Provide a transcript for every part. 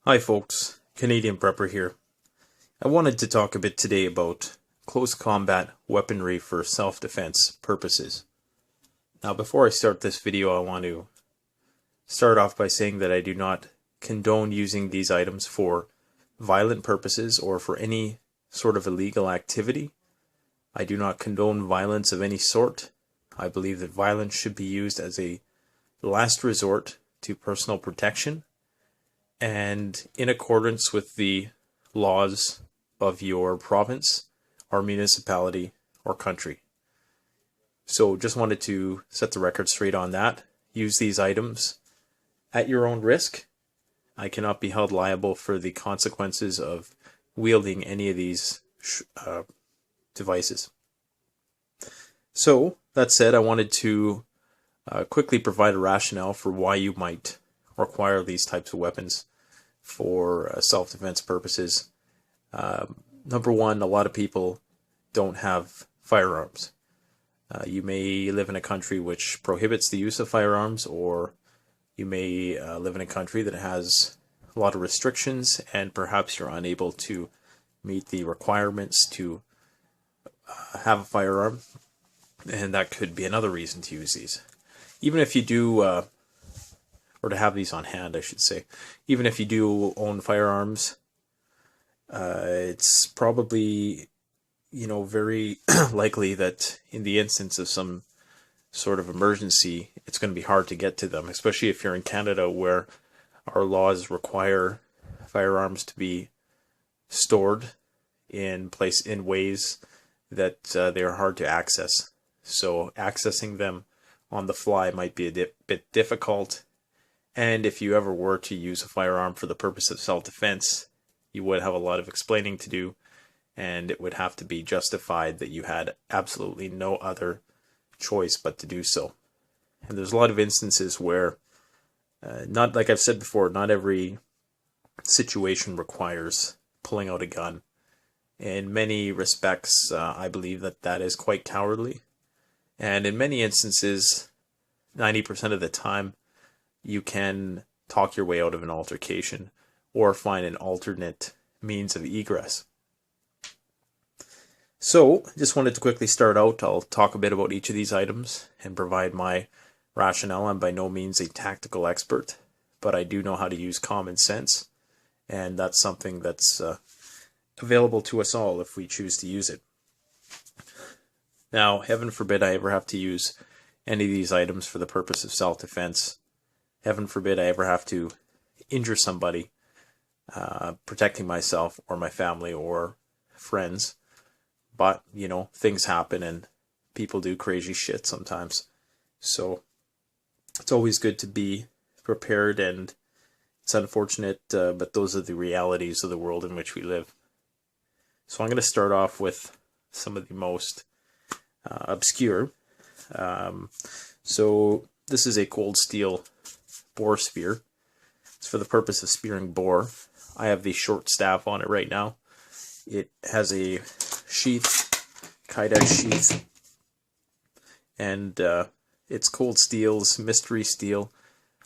Hi folks, Canadian Prepper here. I wanted to talk a bit today about close combat weaponry for self-defense purposes. Now before I start this video, I want to start off by saying that I do not condone using these items for violent purposes or for any sort of illegal activity. I do not condone violence of any sort. I believe that violence should be used as a last resort to personal protection and in accordance with the laws of your province or municipality or country. So just wanted to set the record straight on that. Use these items at your own risk. I cannot be held liable for the consequences of wielding any of these devices. So, that said, I wanted to quickly provide a rationale for why you might require these types of weapons for self-defense purposes. Number one, a lot of people don't have firearms. You may live in a country which prohibits the use of firearms, or you may live in a country that has a lot of restrictions, and perhaps you're unable to meet the requirements to have a firearm, and that could be another reason to use these. Even if you do, or to have these on hand, I should say, even if you do own firearms, it's probably, very likely that in the instance of some sort of emergency, it's going to be hard to get to them, especially if you're in Canada, where our laws require firearms to be stored in ways that they are hard to access. So accessing them on the fly might be a bit difficult. And if you ever were to use a firearm for the purpose of self-defense, you would have a lot of explaining to do, and it would have to be justified that you had absolutely no other choice but to do so. And there's a lot of instances where, not like I've said before, not every situation requires pulling out a gun. In many respects, I believe that is quite cowardly. And in many instances, 90% of the time, you can talk your way out of an altercation or find an alternate means of egress. So, just wanted to quickly start out. I'll talk a bit about each of these items and provide my rationale. I'm by no means a tactical expert, but I do know how to use common sense, and that's something that's available to us all if we choose to use it. Now, heaven forbid I ever have to use any of these items for the purpose of self-defense. Heaven forbid I ever have to injure somebody, protecting myself or my family or friends. But, things happen and people do crazy shit sometimes. So it's always good to be prepared, and it's unfortunate, but those are the realities of the world in which we live. So I'm going to start off with some of the most obscure. So this is a cold steel boar spear. It's for the purpose of spearing boar. I have the short staff on it right now. It has a sheath, Kydex sheath, and it's cold steel's mystery steel.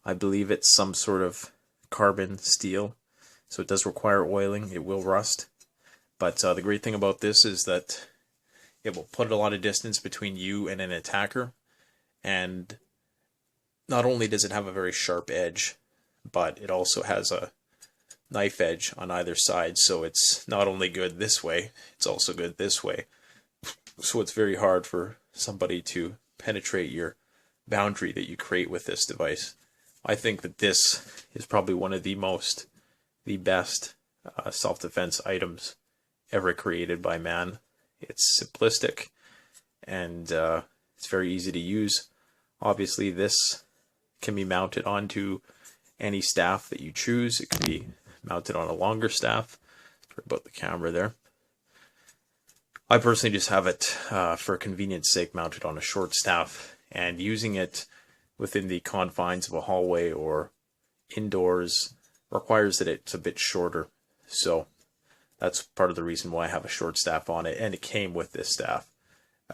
I believe it's some sort of carbon steel, so it does require oiling. It will rust, but the great thing about this is that it will put a lot of distance between you and an attacker, and not only does it have a very sharp edge, but it also has a knife edge on either side, so it's not only good this way, it's also good this way. So it's very hard for somebody to penetrate your boundary that you create with this device. I think that this is probably one of the best self-defense items ever created by man. It's simplistic, and it's very easy to use. Obviously, this can be mounted onto any staff that you choose. It can be mounted on a longer staff. Sorry about the camera there. I personally just have it for convenience sake mounted on a short staff, and using it within the confines of a hallway or indoors requires that it's a bit shorter. So that's part of the reason why I have a short staff on it, and it came with this staff.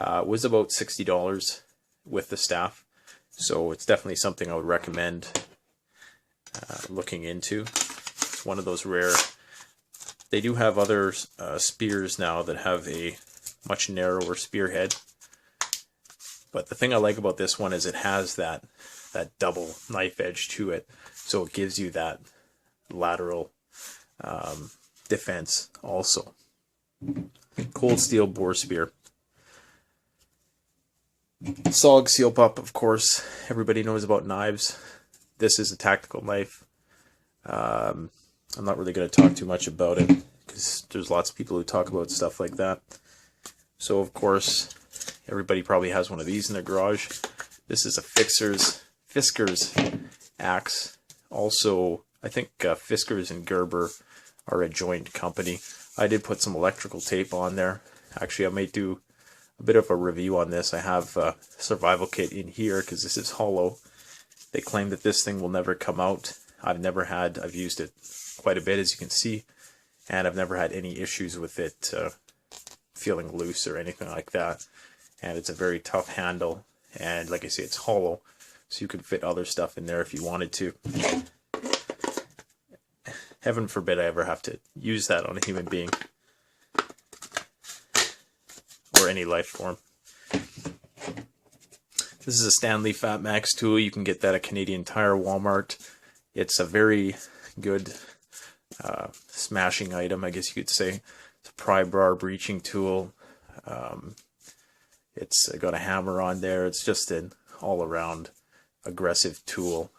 It was about $60 with the staff, so it's definitely something I would recommend looking into. just one of those rare. They do have other spears now that have a much narrower spearhead. But the thing I like about this one is it has that double knife edge to it. So it gives you that lateral defense also. Cold steel bore spear. SOG seal pup, of course. Everybody knows about knives. This is a tactical knife. I'm not really going to talk too much about it because there's lots of people who talk about stuff like that. So, of course, everybody probably has one of these in their garage. This is a Fisker's axe. Also, I think Fiskars and Gerber are a joint company. I did put some electrical tape on there. Actually, I might do a bit of a review on this. I have a survival kit in here because this is hollow. They claim that this thing will never come out. I've used it quite a bit, as you can see, and I've never had any issues with it feeling loose or anything like that. And it's a very tough handle, and like I say, it's hollow, so you could fit other stuff in there if you wanted to. Heaven forbid I ever have to use that on a human being or any life form. This is a Stanley Fat Max tool. You can get that at Canadian Tire, Walmart. It's a very good smashing item, I guess you could say. It's a pry bar breaching tool. It's got a hammer on there. It's just an all-around aggressive tool,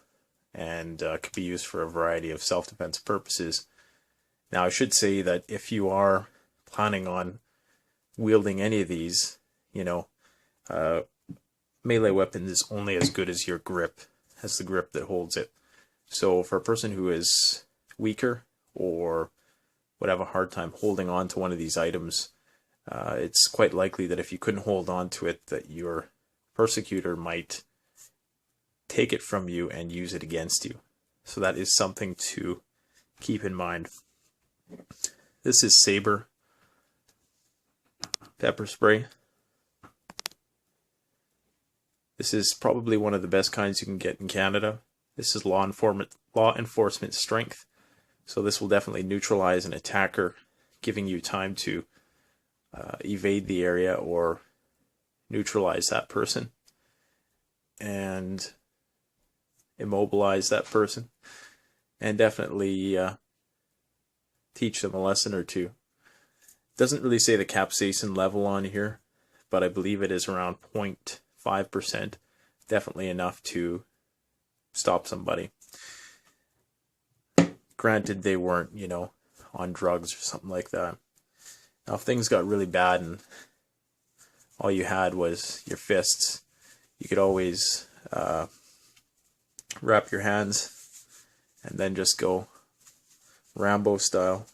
and could be used for a variety of self-defense purposes. Now, I should say that if you are planning on wielding any of these, melee weapons is only as good as your grip, as the grip that holds it. So for a person who is weaker or would have a hard time holding on to one of these items, it's quite likely that if you couldn't hold on to it, that your persecutor might take it from you and use it against you. So that is something to keep in mind. This is Saber pepper spray. This is probably one of the best kinds you can get in Canada. This is law enforcement strength. So this will definitely neutralize an attacker, giving you time to evade the area or neutralize that person and immobilize that person, and definitely teach them a lesson or two. Doesn't really say the capsaicin level on here, but I believe it is around 0.5%. Definitely enough to stop somebody. Granted, they weren't, on drugs or something like that. Now, if things got really bad and all you had was your fists, you could always wrap your hands and then just go Rambo style.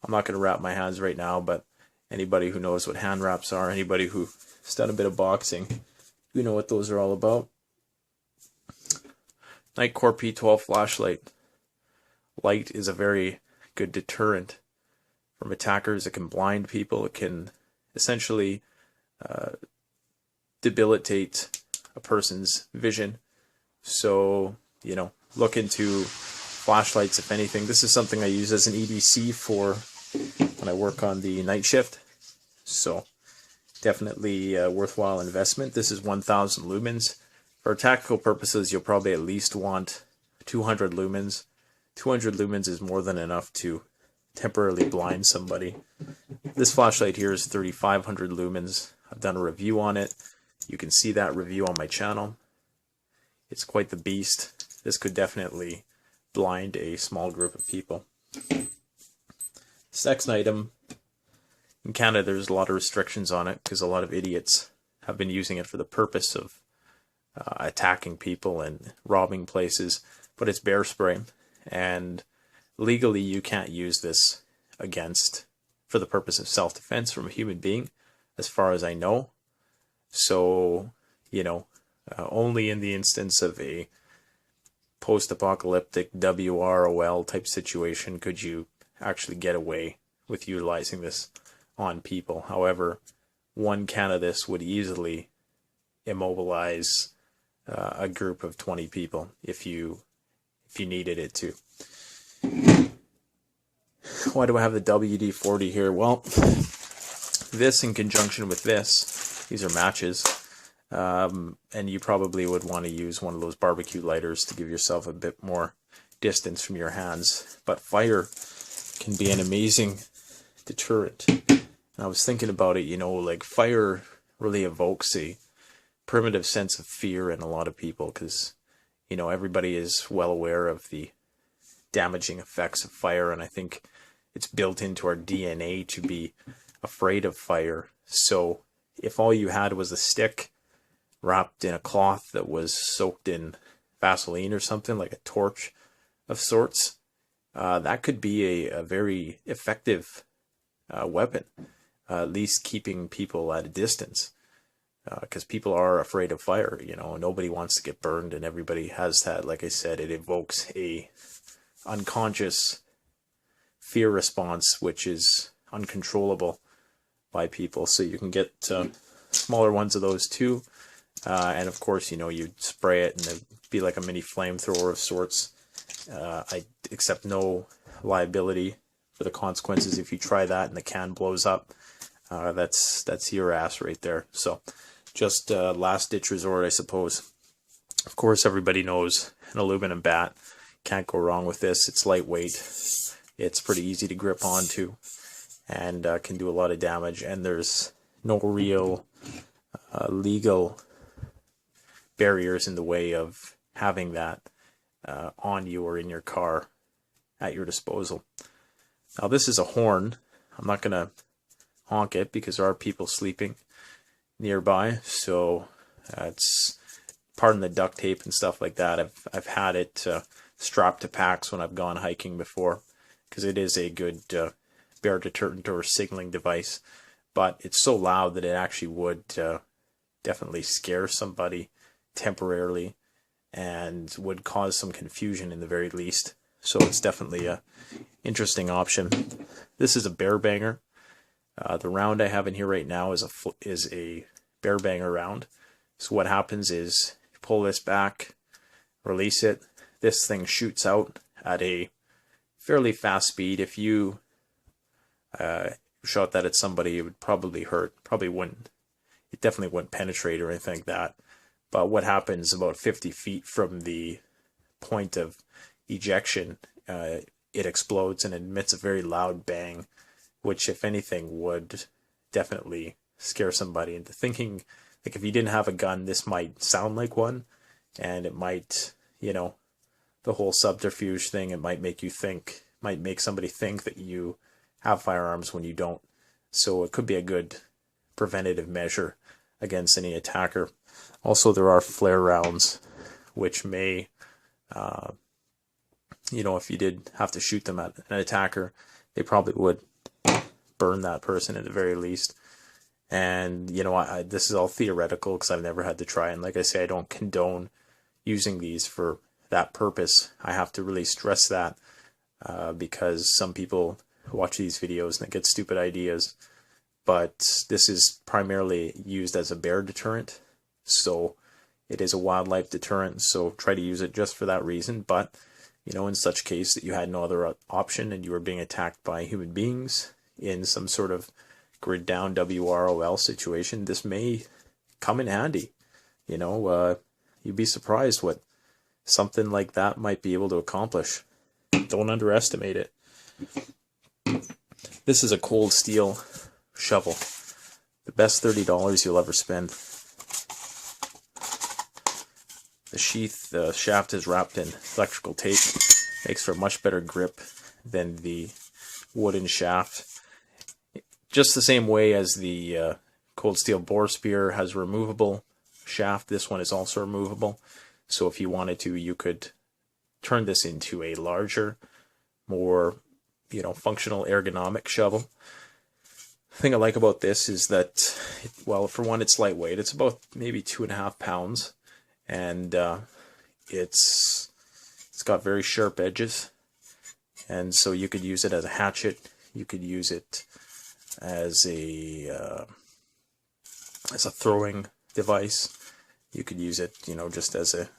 I'm not going to wrap my hands right now, but anybody who knows what hand wraps are, anybody who's done a bit of boxing, you know what those are all about. Nightcore P12 flashlight. Light is a very good deterrent from attackers. It can blind people. It can essentially debilitate a person's vision. So, look into flashlights if anything. This is something I use as an EDC for when I work on the night shift. So, definitely a worthwhile investment. This is 1000 lumens. For tactical purposes, you'll probably at least want 200 lumens. 200 lumens is more than enough to temporarily blind somebody. This flashlight here is 3500 lumens. I've done a review on it. You can see that review on my channel. It's quite the beast. This could definitely blind a small group of people. This next item, in Canada there's a lot of restrictions on it because a lot of idiots have been using it for the purpose of attacking people and robbing places, but it's bear spray, and legally you can't use this for the purpose of self-defense from a human being, as far as I know. So, only in the instance of a post-apocalyptic WROL type situation could you actually get away with utilizing this on people. However, one can of this would easily immobilize a group of 20 people if you needed it to. why do I have the WD-40 here? Well, this in conjunction with this, these are matches, and you probably would want to use one of those barbecue lighters to give yourself a bit more distance from your hands. But fire can be an amazing deterrent. And I was thinking about it, you know, like fire really evokes a primitive sense of fear in a lot of people, because, you know, everybody is well aware of the damaging effects of fire, and I think it's built into our DNA to be afraid of fire. So if all you had was a stick wrapped in a cloth that was soaked in Vaseline or something, like a torch of sorts, that could be a very effective weapon, at least keeping people at a distance, because people are afraid of fire. You know, nobody wants to get burned, and everybody has that. Like I said, it evokes a unconscious fear response, which is uncontrollable by people. So you can get smaller ones of those too, and of course, you know, you'd spray it and it'd be like a mini flamethrower of sorts. I accept no liability for the consequences if you try that and the can blows up. That's your ass right there. So just last ditch resort, I suppose. Of course, everybody knows an aluminum bat. Can't go wrong with this. It's lightweight. It's pretty easy to grip onto, and can do a lot of damage. And there's no real legal barriers in the way of having that on you or in your car at your disposal. Now this is a horn. I'm not going to honk it because there are people sleeping nearby, so it's pardon the duct tape and stuff like that. I've had it strapped to packs when I've gone hiking before, because it is a good bear deterrent or signaling device, but it's so loud that it actually would definitely scare somebody temporarily and would cause some confusion in the very least. So it's definitely a interesting option. This is a bear banger. The round I have in here right now is a bear banger round. So what happens is you pull this back, release it. This thing shoots out at a fairly fast speed. If you shot that at somebody, it would probably hurt. Probably wouldn't. It definitely wouldn't penetrate or anything like that. But what happens about 50 feet from the point of ejection, it explodes and emits a very loud bang, which, if anything, would definitely scare somebody into thinking, like, if you didn't have a gun, this might sound like one, and it might, you know, the whole subterfuge thing, it might make you think, might make somebody think that you have firearms when you don't. So it could be a good preventative measure against any attacker. Also, there are flare rounds, which may, you know, if you did have to shoot them at an attacker, they probably would burn that person at the very least. And, you know, this is all theoretical because I've never had to try. And like I say, I don't condone using these for that purpose. I have to really stress that because some people watch these videos and they get stupid ideas. But this is primarily used as a bear deterrent. So it is a wildlife deterrent. So try to use it just for that reason. But, you know, in such case that you had no other option and you were being attacked by human beings in some sort of grid down WROL situation, this may come in handy. You know, you'd be surprised what something like that might be able to accomplish. Don't underestimate it. This is a cold steel shovel. The best $30 you'll ever spend. The sheath, the shaft is wrapped in electrical tape. Makes for a much better grip than the wooden shaft. Just the same way as the cold steel bore spear has a removable shaft, this one is also removable. So if you wanted to, you could turn this into a larger, more, you know, functional ergonomic shovel. The thing I like about this is that, well, for one, it's lightweight. It's about maybe 2.5 pounds, and it's got very sharp edges, and so you could use it as a hatchet. You could use it as a throwing device. You could use it, you know, just as a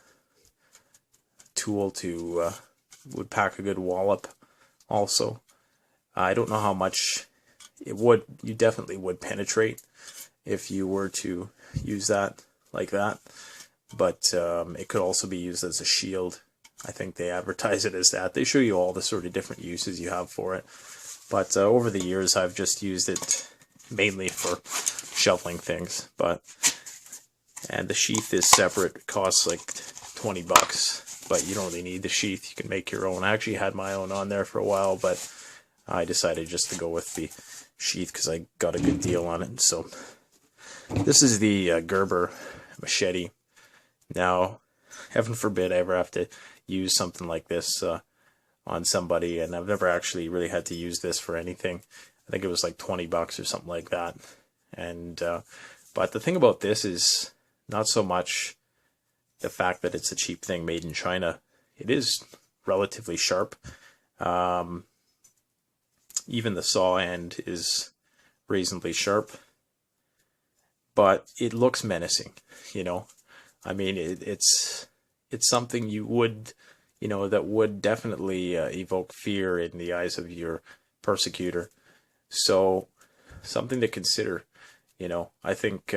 tool to would pack a good wallop also. I don't know how much it would, you definitely would penetrate if you were to use that like that, but it could also be used as a shield. I think they advertise it as that. They show you all the sort of different uses you have for it, but over the years I've just used it mainly for shoveling things. And the sheath is separate. It costs like $20, but you don't really need the sheath. You can make your own. I actually had my own on there for a while, but I decided just to go with the sheath because I got a good deal on it. So this is the Gerber machete. Now, heaven forbid I ever have to use something like this on somebody, and I've never actually really had to use this for anything. I think it was like $20 or something like that. And but the thing about this is not so much the fact that it's a cheap thing made in China. It is relatively sharp. Even the saw end is reasonably sharp, but it looks menacing, you know. I mean, it's something you would, you know, that would definitely evoke fear in the eyes of your persecutor. So something to consider, you know. I think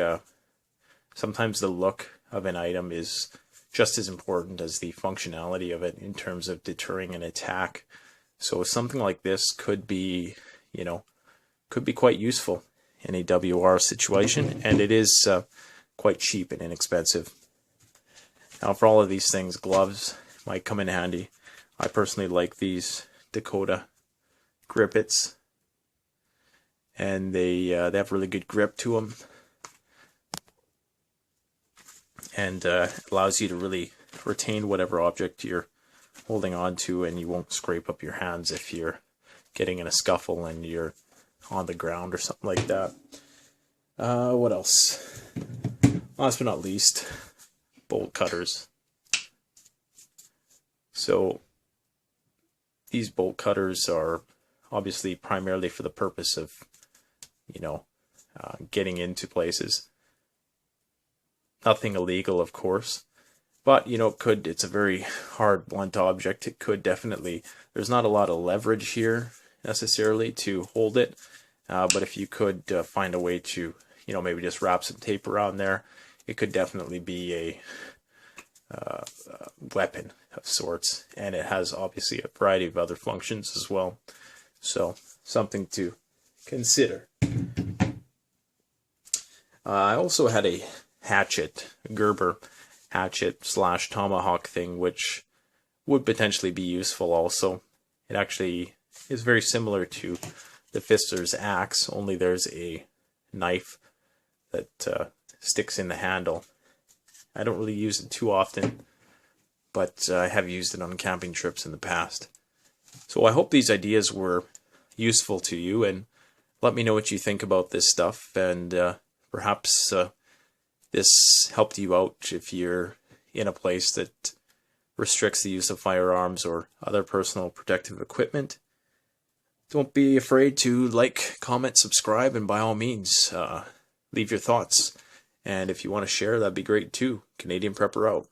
sometimes the look of an item is just as important as the functionality of it in terms of deterring an attack. So something like this could be, you know, could be quite useful in a WR situation, and it is quite cheap and inexpensive. Now, for all of these things, gloves might come in handy. I personally like these Dakota grippets, and they have really good grip to them, and allows you to really retain whatever object you're holding on to, and you won't scrape up your hands if you're getting in a scuffle and you're on the ground or something like that. What else? Last but not least, bolt cutters. So these bolt cutters are obviously primarily for the purpose of, you know, getting into places. Nothing illegal, of course. But, you know, it's a very hard, blunt object. It could definitely, there's not a lot of leverage here necessarily to hold it. But if you could find a way to, you know, maybe just wrap some tape around there, it could definitely be a weapon of sorts. And it has obviously a variety of other functions as well. So, something to consider. I also had a hatchet, Gerber hatchet / tomahawk thing, which would potentially be useful also. It actually is very similar to the Pfister's axe, only there's a knife that sticks in the handle. I don't really use it too often, but I have used it on camping trips in the past. So I hope these ideas were useful to you, and let me know what you think about this stuff, and perhaps this helped you out if you're in a place that restricts the use of firearms or other personal protective equipment. Don't be afraid to like, comment, subscribe, and by all means, leave your thoughts. And if you want to share, that'd be great too. Canadian Prepper out.